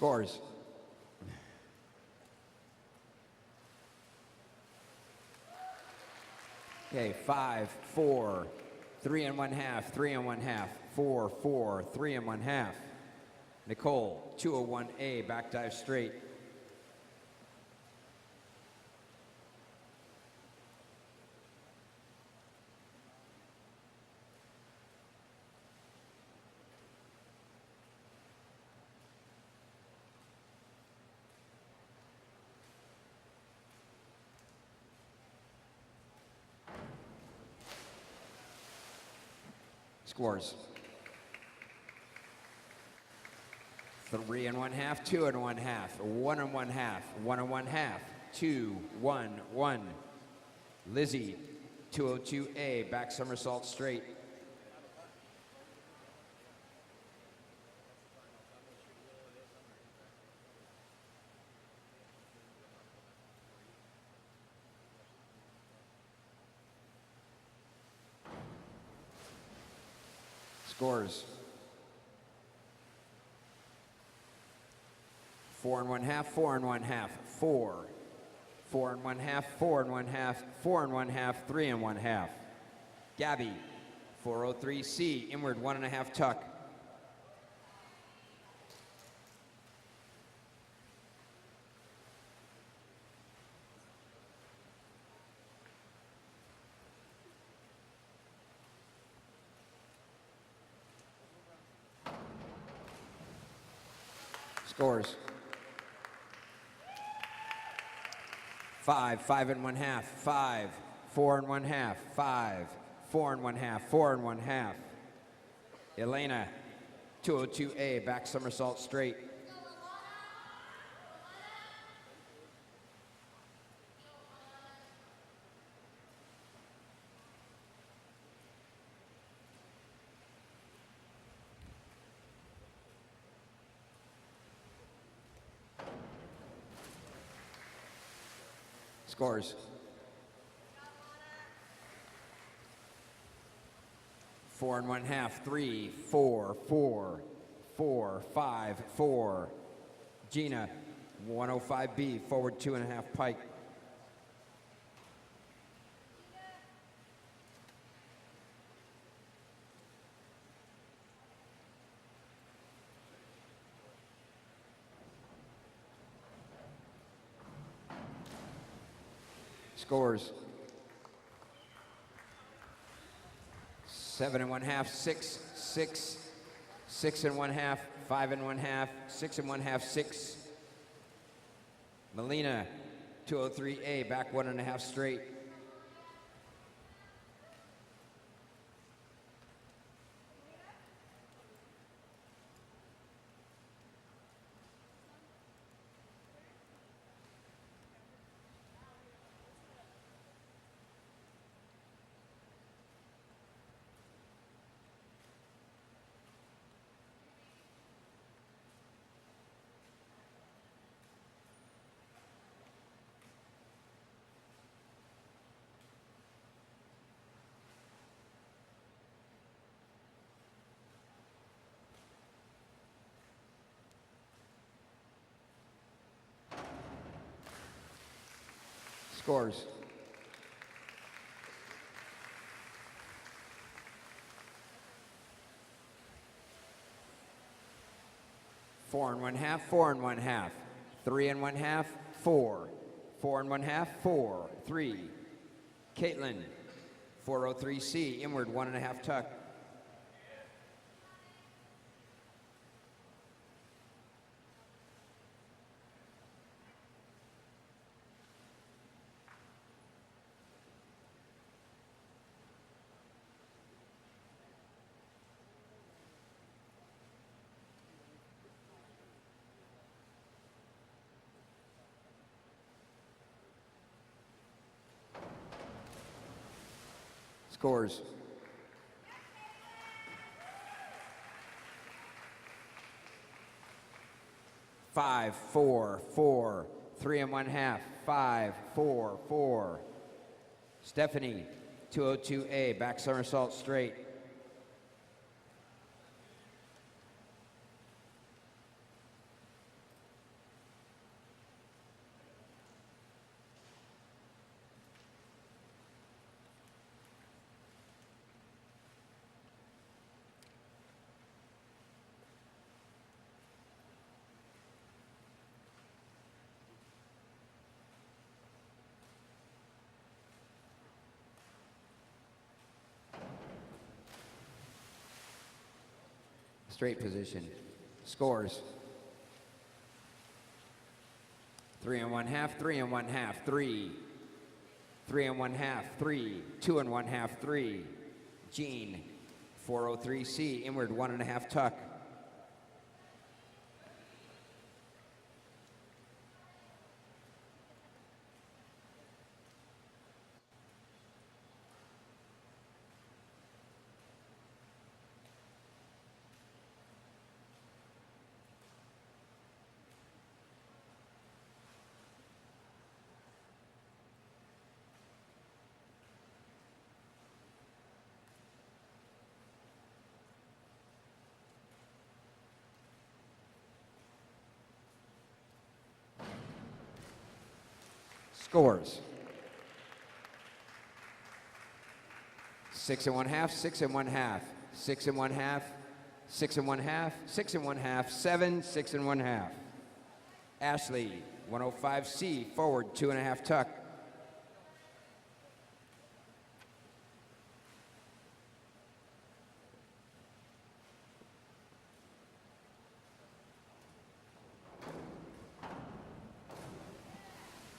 Scores. Okay, 5-4, 3 1/2, 3 1/2, 4-4, 3 1/2. Nicole, 201A, back dive straight. Scores. 3 1/2, 2 1/2, 1 1/2, 1 1/2, 2 1 1. Lizzie, 202A, back somersault straight. Scores. 4 1/2, 4 1/2, 4. 4 1/2, 4 1/2, 4 1/2, 3 1/2. Gabby, 403C, inward 1 1/2 tuck. Scores. 5 1/2, 5, 4 1/2, 5, 4 1/2, 4 1/2. Elena, 202A, back somersault straight. Scores. 4 1/2, 3, 4, 4, 4, 5, 4. Gina, 105B, forward 2 1/2 pike. Scores. 7 1/2, 6, 6, 6 1/2, 5 1/2, 6 1/2, 6. Melina, 203A, back 1 1/2 straight. Scores. 4 1/2, 4 1/2, 3 1/2, 4, 4 1/2, 4, 3. Caitlin, 403C, inward 1 1/2 tuck. Scores. 5, 4, 4, 3 1/2, 5, 4, 4. Stephanie, 202A, back somersault straight. straight position. Scores. 3 1/2, 3 1/2, 3. 3 1/2, 3. 2 1/2, 3. Jean, 403C, inward 1.5 tuck. Scores. 6 1/2, 6 1/2, 6 1/2, 6 1/2, 6 1/2, 7, 6 1/2. Ashley, 105C, forward 2.5 tuck.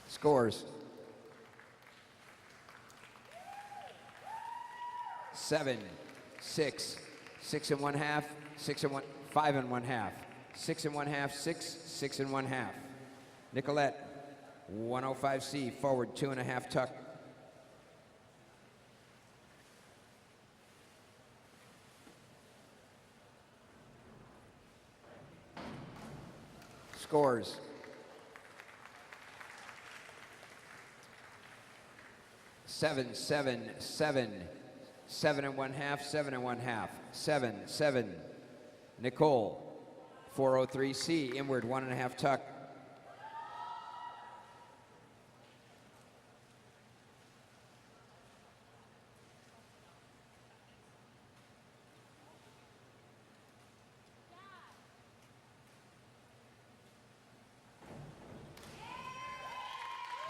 Scores. 7, 6, 6 1/2, 6 1, 5 1/2, 6 1/2, 6, 6 1/2. Nicolette, 105C, forward 2.5 tuck. Scores. 7, 7, 7, 7 1/2, 7 1/2, 7, 7. Nicole, 403C, inward 1.5 tuck.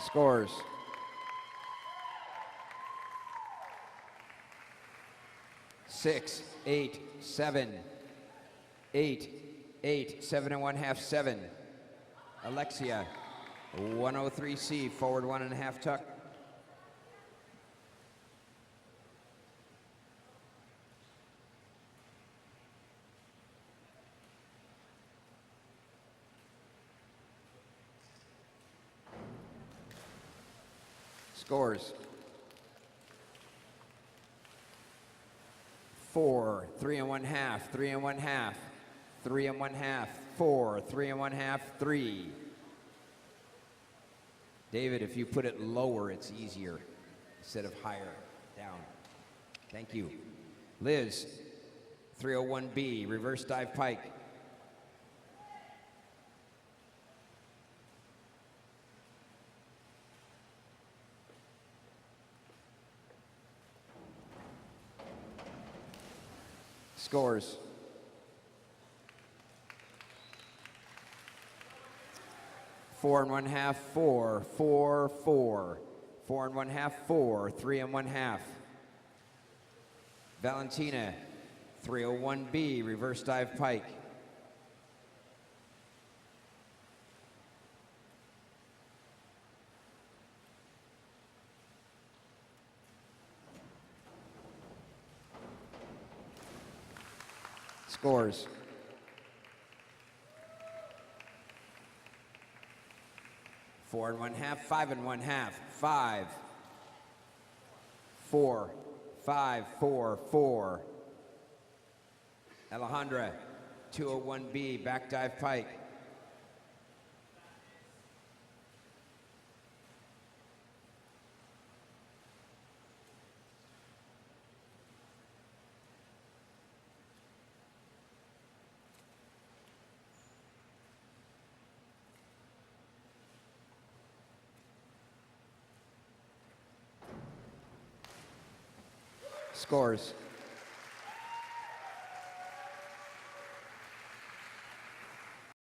Scores. 6, 8, 7, 8, 8, 7 1/2, 7. Alexia, 103C, forward 1.5 tuck. Scores. 4, 3 1/2, 3 1/2, 3 1/2, 4, 3 1/2, 3. David, if you put it lower, it's easier instead of higher, down. Thank you. Liz, 301B, reverse dive pike. Scores. 4 1/2, 4, 4, 4. 4 1/2, 4, 3 1/2. Valentina, 301B, reverse dive pike. Scores. 4 1/2, 5 1/2, 5. 4, 5, 4, 4. Alejandra, 201B, back dive pike. Scores.